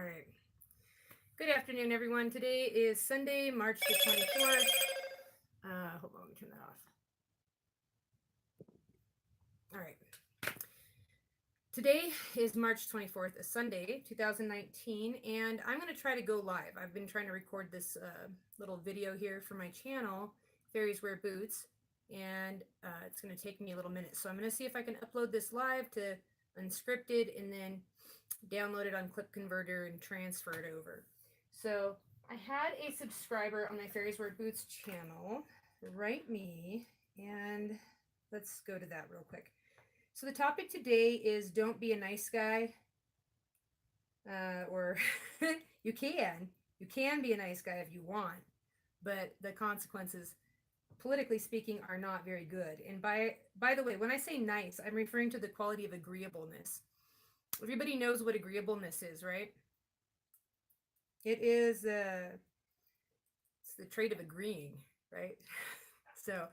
right. Good afternoon, everyone. Today is Sunday, March the 24th. Hold on, let me turn that off. All right. Today is March 24th, a Sunday, 2019, and I'm going to try to go live. I've been trying to record this little video here for my channel, Fairies Wear Boots, and it's going to take me a little minute. So I'm going to see if I can upload this live to Unscripted and then download it on Clip Converter and transfer it over. So I had a subscriber on my Fairies Wear Boots channel write me, and let's go to that real quick. So the topic today is don't be a nice guy, or you can be a nice guy if you want, but the consequences, politically speaking, are not very good. And by the way, when I say nice, I'm referring to the quality of agreeableness. Everybody knows what agreeableness is, right? It is it's the trait of agreeing, right? So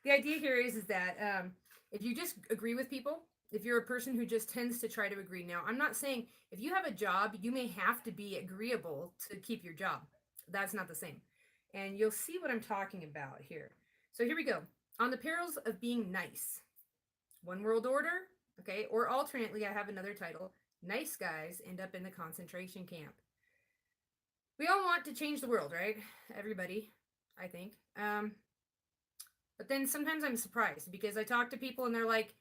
the idea here is that if you just agree with people, if you're a person who just tends to try to agree. Now, I'm not saying if you have a job, you may have to be agreeable to keep your job. That's not the same. And you'll see what I'm talking about here. So here we go. On the perils of being nice. One world order, okay? Or alternately, I have another title. Nice guys end up in the concentration camp. We all want to change the world, right? Everybody, I think. But then sometimes I'm surprised because I talk to people and they're like,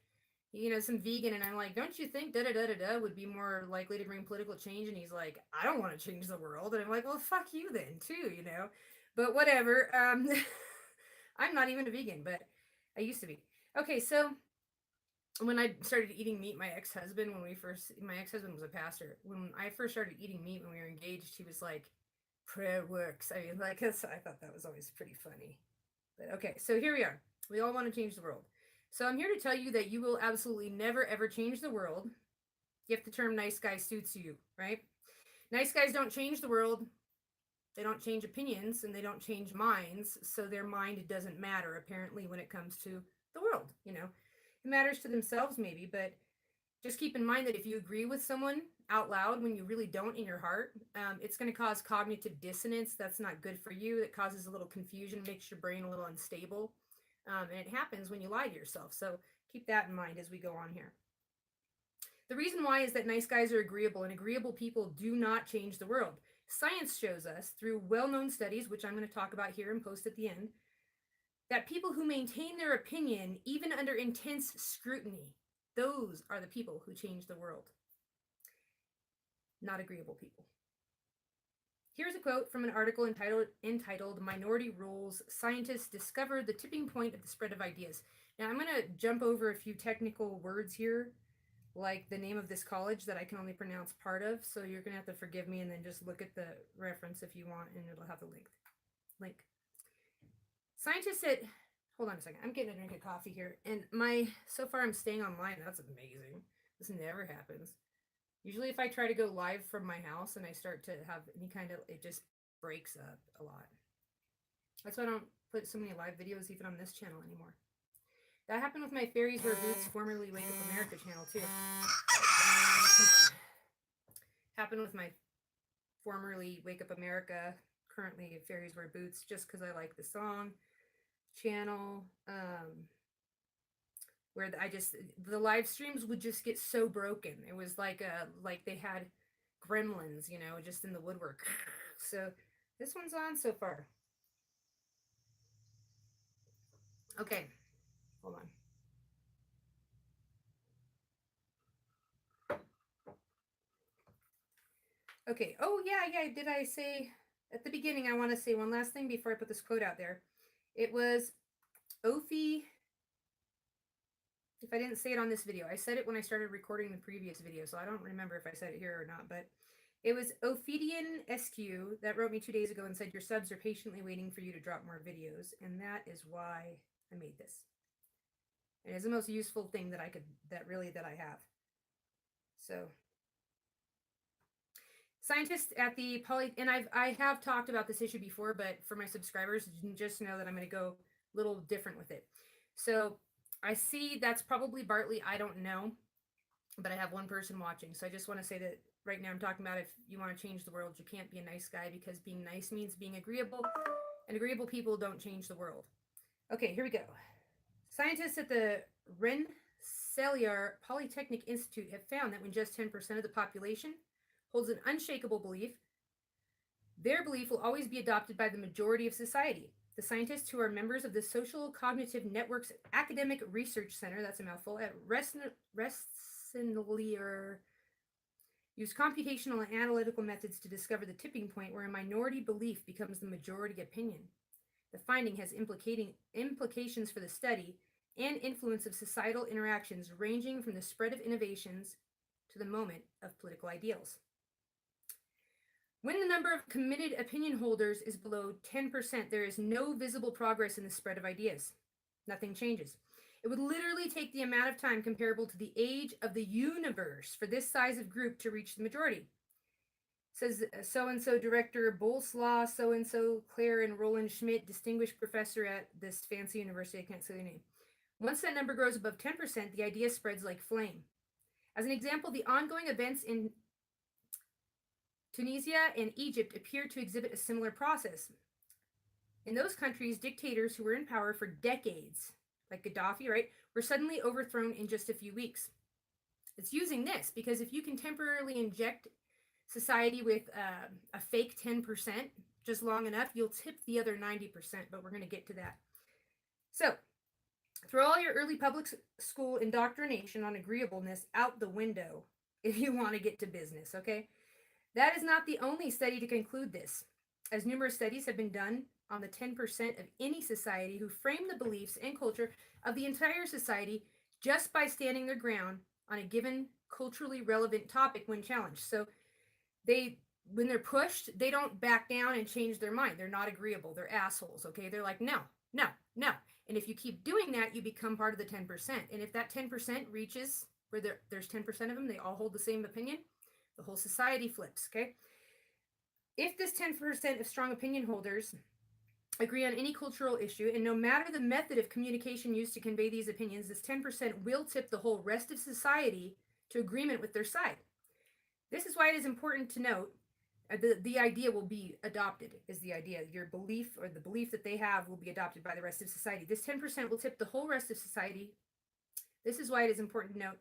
some vegan, and I'm like, don't you think da-da-da-da-da would be more likely to bring political change? And he's like, I don't want to change the world. And I'm like, well, fuck you then, too, But whatever. I'm not even a vegan, but I used to be. Okay, so when I started eating meat, my ex-husband was a pastor. When I first started eating meat when we were engaged, he was like, prayer works. I mean, I thought that was always pretty funny. But okay, so here we are. We all want to change the world. So I'm here to tell you that you will absolutely never ever change the world if the term nice guy suits you, right? Nice guys don't change the world. They don't change opinions and they don't change minds. So their mind doesn't matter, apparently, when it comes to the world. It matters to themselves maybe, but just keep in mind that if you agree with someone out loud when you really don't in your heart, it's going to cause cognitive dissonance. That's not good for you. It causes a little confusion, makes your brain a little unstable. And it happens when you lie to yourself. So keep that in mind as we go on here. The reason why is that nice guys are agreeable, and agreeable people do not change the world. Science shows us through well-known studies, which I'm going to talk about here and post at the end, that people who maintain their opinion, even under intense scrutiny, those are the people who change the world. Not agreeable people. Here's a quote from an article entitled Minority Rules, Scientists Discovered the Tipping Point of the Spread of Ideas. Now, I'm going to jump over a few technical words here, like the name of this college that I can only pronounce part of, so you're going to have to forgive me and then just look at the reference if you want, and it'll have the link. Scientists said, hold on a second, I'm getting a drink of coffee here, and so far I'm staying online. That's amazing. This never happens. Usually if I try to go live from my house and I start to have any kind of, it just breaks up a lot. That's why I don't put so many live videos even on this channel anymore. That happened with my Fairies Wear Boots, formerly Wake Up America channel too. Happened with my formerly Wake Up America, currently Fairies Wear Boots, just because I like the song channel. Where the live streams would just get so broken. It was like they had gremlins, just in the woodwork. So this one's on so far. Okay, hold on. Okay, oh yeah, did I say, at the beginning, I want to say one last thing before I put this quote out there. It was Ophi. If I didn't say it on this video, I said it when I started recording the previous video, so I don't remember if I said it here or not, but it was Ophidian SQ that wrote me 2 days ago and said, your subs are patiently waiting for you to drop more videos, and that is why I made this. And it's the most useful thing that I have. So, scientists at the and I have talked about this issue before, but for my subscribers, just know that I'm going to go a little different with it. So, I see that's probably Bartley. I don't know, but I have one person watching. So I just want to say that right now I'm talking about if you want to change the world, you can't be a nice guy because being nice means being agreeable, and agreeable people don't change the world. Okay, here we go. Scientists at the Rensselaer Polytechnic Institute have found that when just 10% of the population holds an unshakable belief, their belief will always be adopted by the majority of society. The scientists, who are members of the Social Cognitive Network's Academic Research Center, that's a mouthful, at Rensselaer, use computational and analytical methods to discover the tipping point where a minority belief becomes the majority opinion. The finding has implications for the study and influence of societal interactions, ranging from the spread of innovations to the moment of political ideals. When the number of committed opinion holders is below 10%, there is no visible progress in the spread of ideas. Nothing changes. It would literally take the amount of time comparable to the age of the universe for this size of group to reach the majority. Says so-and-so director Boleslaw, so-and-so Claire and Roland Schmidt, distinguished professor at this fancy university, I can't say their name. Once that number grows above 10%, the idea spreads like flame. As an example, the ongoing events in Tunisia and Egypt appear to exhibit a similar process. In those countries, dictators who were in power for decades, like Gaddafi, right, were suddenly overthrown in just a few weeks. It's using this because if you can temporarily inject society with a fake 10% just long enough, you'll tip the other 90%, but we're going to get to that. So, throw all your early public school indoctrination on agreeableness out the window if you want to get to business, okay? That is not the only study to conclude this, as numerous studies have been done on the 10% of any society who frame the beliefs and culture of the entire society just by standing their ground on a given culturally relevant topic when challenged. So when they're pushed, they don't back down and change their mind. They're not agreeable. They're assholes, okay? They're like, no, no, no. And if you keep doing that, you become part of the 10%. And if that 10% reaches where there's 10% of them, they all hold the same opinion, the whole society flips, okay? If this 10% of strong opinion holders agree on any cultural issue, and no matter the method of communication used to convey these opinions, this 10% will tip the whole rest of society to agreement with their side. This is why it is important to note the idea will be adopted, is the idea. Your belief, or the belief that they have, will be adopted by the rest of society. This 10% will tip the whole rest of society. This is why it is important to note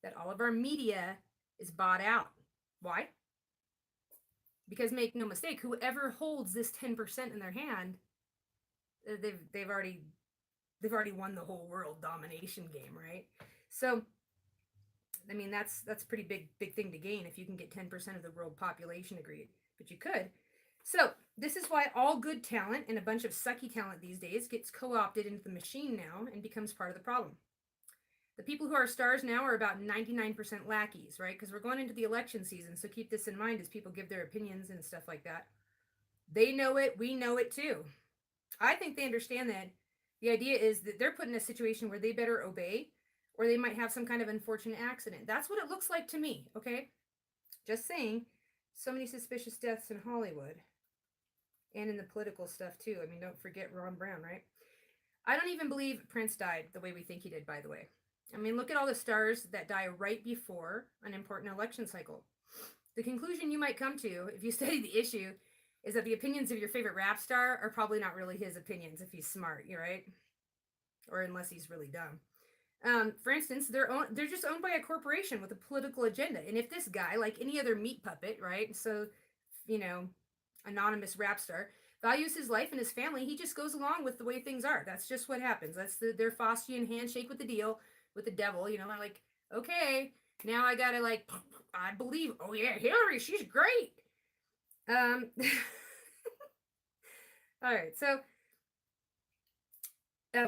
that all of our media is bought out. Why? Because make no mistake, whoever holds this 10% in their hand, they've already won the whole world domination game, right? So, I mean, that's a pretty big thing to gain if you can get 10% of the world population agreed, but you could. So this is why all good talent and a bunch of sucky talent these days gets co-opted into the machine now and becomes part of the problem. The people who are stars now are about 99% lackeys, right? Because we're going into the election season, so keep this in mind as people give their opinions and stuff like that. They know it, we know it too. I think they understand that the idea is that they're put in a situation where they better obey, or they might have some kind of unfortunate accident. That's what it looks like to me, okay? Just saying, so many suspicious deaths in Hollywood and in the political stuff too. I mean, don't forget Ron Brown, right? I don't even believe Prince died the way we think he did, by the way. I mean, look at all the stars that die right before an important election cycle. The conclusion you might come to, if you study the issue, is that the opinions of your favorite rap star are probably not really his opinions if he's smart, you're right? Or unless he's really dumb. For instance, they're just owned by a corporation with a political agenda. And if this guy, like any other meat puppet, right? So, anonymous rap star, values his life and his family, he just goes along with the way things are. That's just what happens. That's their Faustian handshake with the deal, with the devil. They're like, okay, now I gotta I believe, oh yeah, Hillary, she's great. All right, so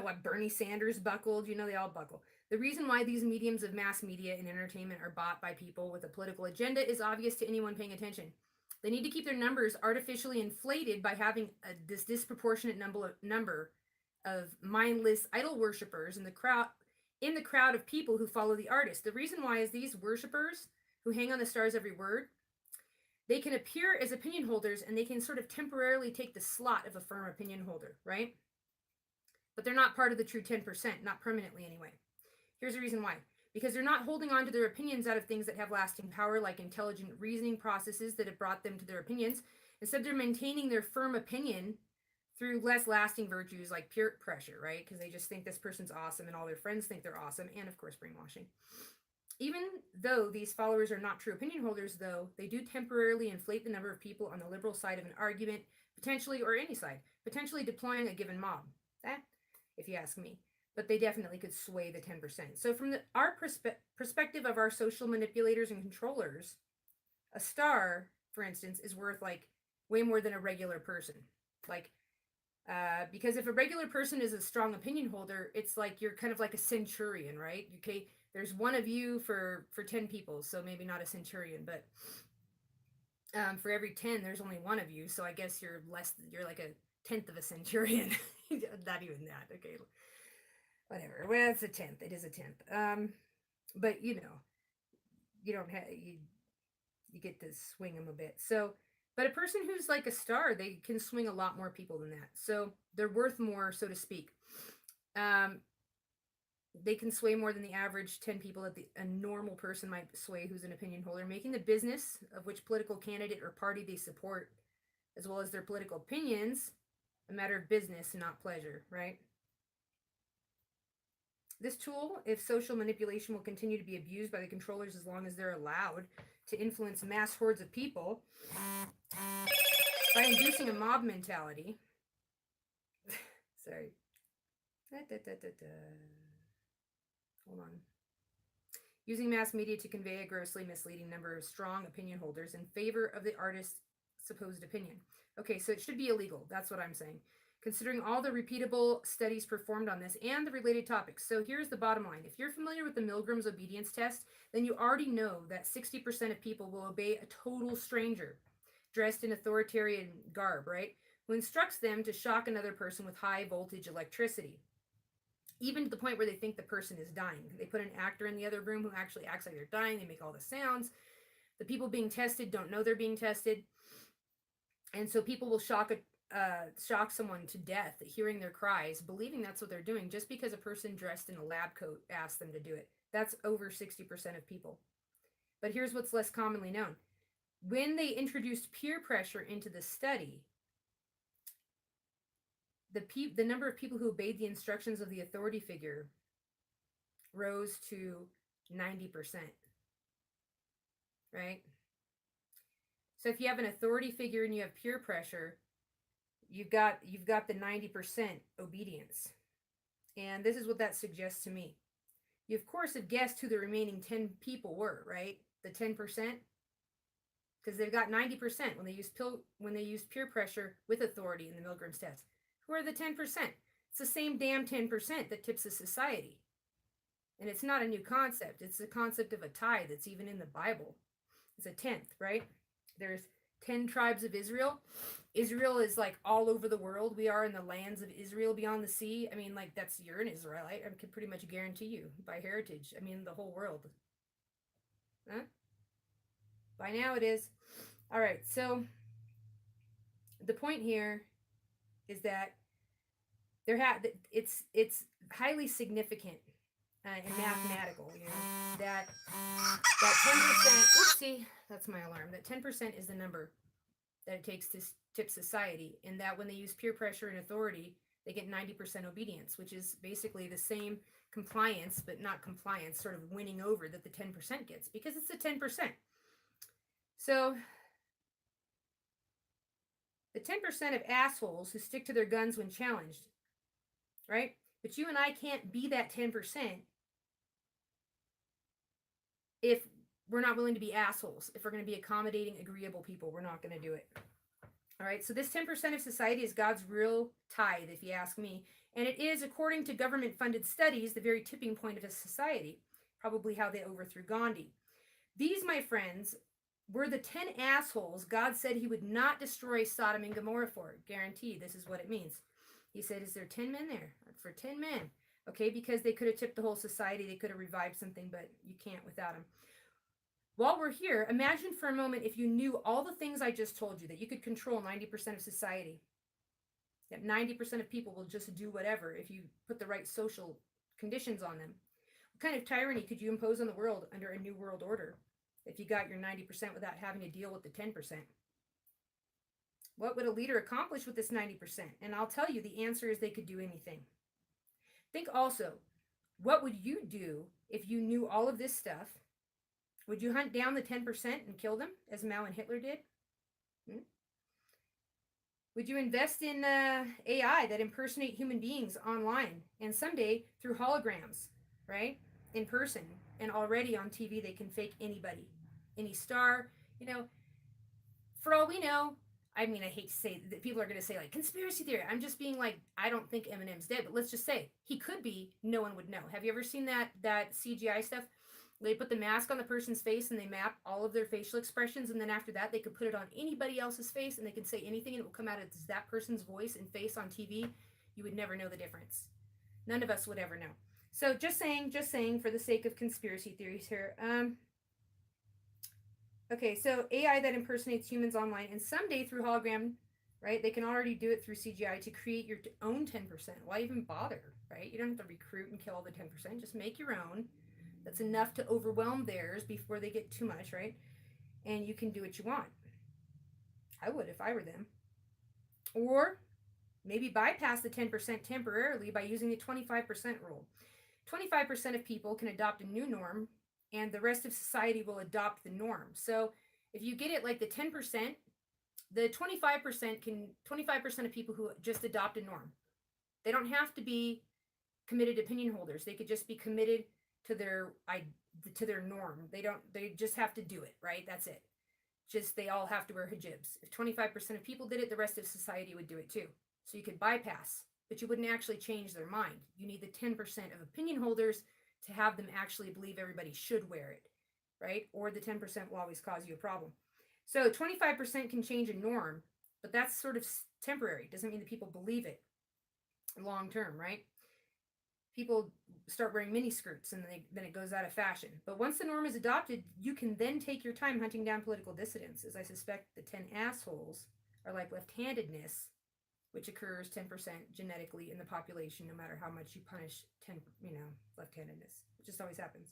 what Bernie Sanders buckled, they all buckle. The reason why these mediums of mass media and entertainment are bought by people with a political agenda is obvious to anyone paying attention. They need to keep their numbers artificially inflated by having this disproportionate number of mindless idol worshippers in the crowd of people who follow the artist. The reason why is these worshippers who hang on the star's every word, they can appear as opinion holders and they can sort of temporarily take the slot of a firm opinion holder, right? But they're not part of the true 10%, not permanently anyway. Here's the reason why. because they're not holding on to their opinions out of things that have lasting power, like intelligent reasoning processes that have brought them to their opinions. Instead, they're maintaining their firm opinion through less lasting virtues like peer pressure, right? Because they just think this person's awesome and all their friends think they're awesome, and of course, brainwashing. Even though these followers are not true opinion holders, though, they do temporarily inflate the number of people on the liberal side of an argument, potentially, or any side, potentially deploying a given mob. That, if you ask me. But they definitely could sway the 10%. So from our perspective of our social manipulators and controllers, a star, for instance, is worth like way more than a regular person. Like, because if a regular person is a strong opinion holder, it's like you're kind of like a centurion, right? Okay, there's one of you for 10 people, so maybe not a centurion, but for every 10, there's only one of you, so I guess you're like a tenth of a centurion. Not even that, okay. Whatever. Well, it's a tenth. It is a tenth. But you know, you don't have you get to swing them a bit. So, but a person who's like a star, they can swing a lot more people than that. So they're worth more, so to speak. They can sway more than the average 10 people that a normal person might sway who's an opinion holder, making the business of which political candidate or party they support, as well as their political opinions, a matter of business and not pleasure, right? This tool, if social manipulation will continue to be abused by the controllers as long as they're allowed to influence mass hordes of people by inducing a mob mentality. Sorry. Hold on. Using mass media to convey a grossly misleading number of strong opinion holders in favor of the artist's supposed opinion. Okay, so it should be illegal. That's what I'm saying. Considering all the repeatable studies performed on this and the related topics. So here's the bottom line. If you're familiar with the Milgram's obedience test, then you already know that 60% of people will obey a total stranger dressed in authoritarian garb, right? Who instructs them to shock another person with high voltage electricity, even to the point where they think the person is dying. They put an actor in the other room who actually acts like they're dying. They make all the sounds. The people being tested don't know they're being tested. And so people will shock someone to death, hearing their cries, believing that's what they're doing, just because a person dressed in a lab coat asked them to do it. That's over 60% of people. But here's what's less commonly known. When they introduced peer pressure into the study, the number of people who obeyed the instructions of the authority figure rose to 90%. Right? So if you have an authority figure and you have peer pressure, you've got the 90% obedience. And this is what that suggests to me. You of course have guessed who the remaining 10 people were, right? The 10%, because they've got 90% when they use peer pressure with authority in the Milgram's test. Who are the 10%? It's the same damn 10% that tips a society. And it's not a new concept. It's the concept of a tithe that's even in the Bible. It's a tenth, right? There's 10 tribes of Israel. Israel is like all over the world. We are in the lands of Israel beyond the sea. I mean, like you're an Israelite. I can pretty much guarantee you by heritage. I mean, the whole world. Huh? By now it is. All right. So the point here is that it's highly significant and mathematical, that 10%, oopsie, that's my alarm, that 10% is the number that it takes to tip society, and that when they use peer pressure and authority, they get 90% obedience, which is basically the same compliance, but not compliance, sort of winning over that the 10% gets, because it's the 10%. So the 10% of assholes who stick to their guns when challenged, right? But you and I can't be that 10% if we're not willing to be assholes. If we're going to be accommodating, agreeable people, we're not going to do it. All right, so this 10% of society is God's real tithe, if you ask me. And it is, according to government-funded studies, the very tipping point of a society, probably how they overthrew Gandhi. These, my friends, were the 10 assholes God said he would not destroy Sodom and Gomorrah for. Guaranteed, this is what it means. He said, is there 10 men there? For 10 men. Okay, because they could have tipped the whole society. They could have revived something, but you can't without them. While we're here, imagine for a moment if you knew all the things I just told you, that you could control 90% of society. That 90% of people will just do whatever if you put the right social conditions on them. What kind of tyranny could you impose on the world under a new world order if you got your 90% without having to deal with the 10%? What would a leader accomplish with this 90%? And I'll tell you, the answer is they could do anything. Think also, what would you do if you knew all of this stuff? Would you hunt down the 10% and kill them, as Mao and Hitler did? Hmm? Would you invest in AI that impersonate human beings online and someday through holograms, right? In person. And already on TV, they can fake anybody, any star. You know, for all we know, I mean, I hate to say that people are going to say like conspiracy theory. I'm just being like, I don't think Eminem's dead, but let's just say he could be. No one would know. Have you ever seen that CGI stuff? They put the mask on the person's face and they map all of their facial expressions, and then after that, they could put it on anybody else's face and they can say anything, and it will come out as that person's voice and face on TV. You would never know the difference. None of us would ever know. So just saying for the sake of conspiracy theories here. Okay, so AI that impersonates humans online, and someday through hologram, right? They can already do it through CGI to create your own 10%. Why even bother, right? You don't have to recruit and kill all the 10%. Just make your own. That's enough to overwhelm theirs before they get too much, right? And you can do what you want. I would if I were them. Or maybe bypass the 10% temporarily by using the 25% rule. 25% of people can adopt a new norm, and the rest of society will adopt the norm. So if you get it like the 10%, the 25% of people who just adopt a norm. They don't have to be committed opinion holders. They could just be committed to their norm. They just have to do it, right? That's it. Just they all have to wear hijabs. If 25% of people did it, the rest of society would do it too. So you could bypass, but you wouldn't actually change their mind. You need the 10% of opinion holders to have them actually believe everybody should wear it, right? Or the 10% will always cause you a problem. So 25% can change a norm, but that's sort of temporary. Doesn't mean that people believe it long term, right? People start wearing mini skirts and then it goes out of fashion. But once the norm is adopted, you can then take your time hunting down political dissidents, as I suspect the 10 assholes are like left-handedness, which occurs 10% genetically in the population, no matter how much you punish left-handedness. It just always happens.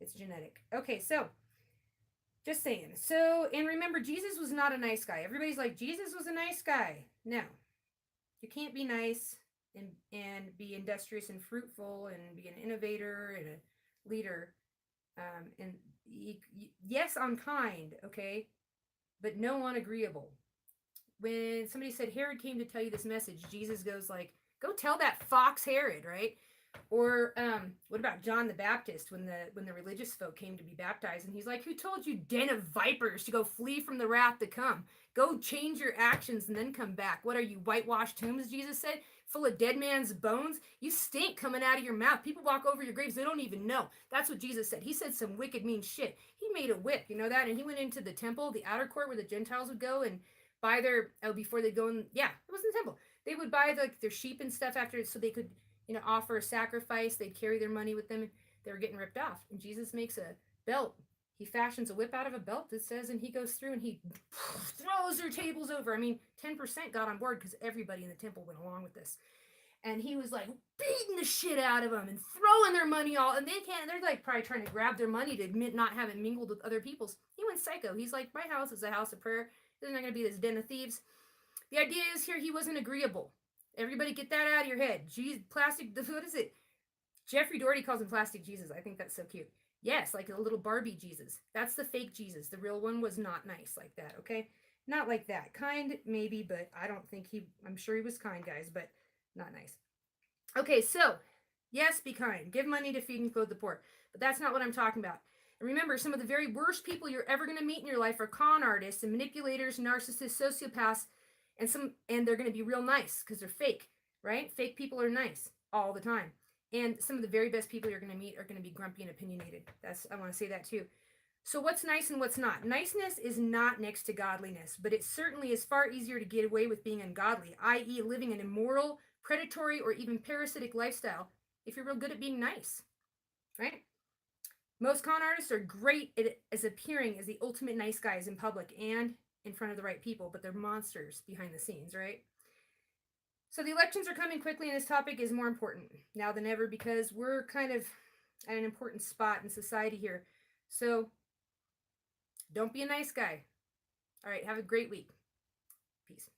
It's genetic. Okay, so just saying. So, and remember, Jesus was not a nice guy. Everybody's like, Jesus was a nice guy. No, you can't be nice and be industrious and fruitful and be an innovator and a leader. And yes, I'm kind, okay, but no unagreeable. When somebody said Herod came to tell you this message, Jesus goes like, go tell that fox Herod, right? Or what about John the Baptist when the religious folk came to be baptized, and he's like, who told you, den of vipers, to go flee from the wrath to come? Go change your actions and then come back. What are you, whitewashed tombs, Jesus said, full of dead man's bones? You stink coming out of your mouth. People walk over your graves, they don't even know. That's what Jesus said. He said some wicked, mean shit. He made a whip, you know that? And he went into the temple, the outer court where the Gentiles would go and buy their, before they go in, yeah, it was in the temple. They would buy their sheep and stuff after, so they could, offer a sacrifice. They'd carry their money with them. They were getting ripped off. And Jesus makes a belt. He fashions a whip out of a belt, it says, and he goes through and he throws their tables over. I mean, 10% got on board because everybody in the temple went along with this. And he was like beating the shit out of them and throwing their money all, and they're like probably trying to grab their money to not have it mingled with other people's. He went psycho. He's like, my house is a house of prayer. There's not going to be this den of thieves. The idea is here, he wasn't agreeable. Everybody get that out of your head. Jeez, plastic, what is it? Jeffrey Doherty calls him plastic Jesus. I think that's so cute. Yes, like a little Barbie Jesus. That's the fake Jesus. The real one was not nice like that, okay? Not like that. Kind, maybe, but I don't think I'm sure he was kind, guys, but not nice. Okay, so, yes, be kind. Give money to feed and clothe the poor. But that's not what I'm talking about. And remember, some of the very worst people you're ever going to meet in your life are con artists and manipulators, narcissists, sociopaths, and they're going to be real nice because they're fake, right? Fake people are nice all the time. And some of the very best people you're going to meet are going to be grumpy and opinionated. I want to say that too. So what's nice and what's not? Niceness is not next to godliness, but it certainly is far easier to get away with being ungodly, i.e. living an immoral, predatory, or even parasitic lifestyle if you're real good at being nice, right? Most con artists are great at appearing as the ultimate nice guys in public and in front of the right people, but they're monsters behind the scenes, right? So the elections are coming quickly, and this topic is more important now than ever because we're kind of at an important spot in society here. So don't be a nice guy. All right, have a great week. Peace.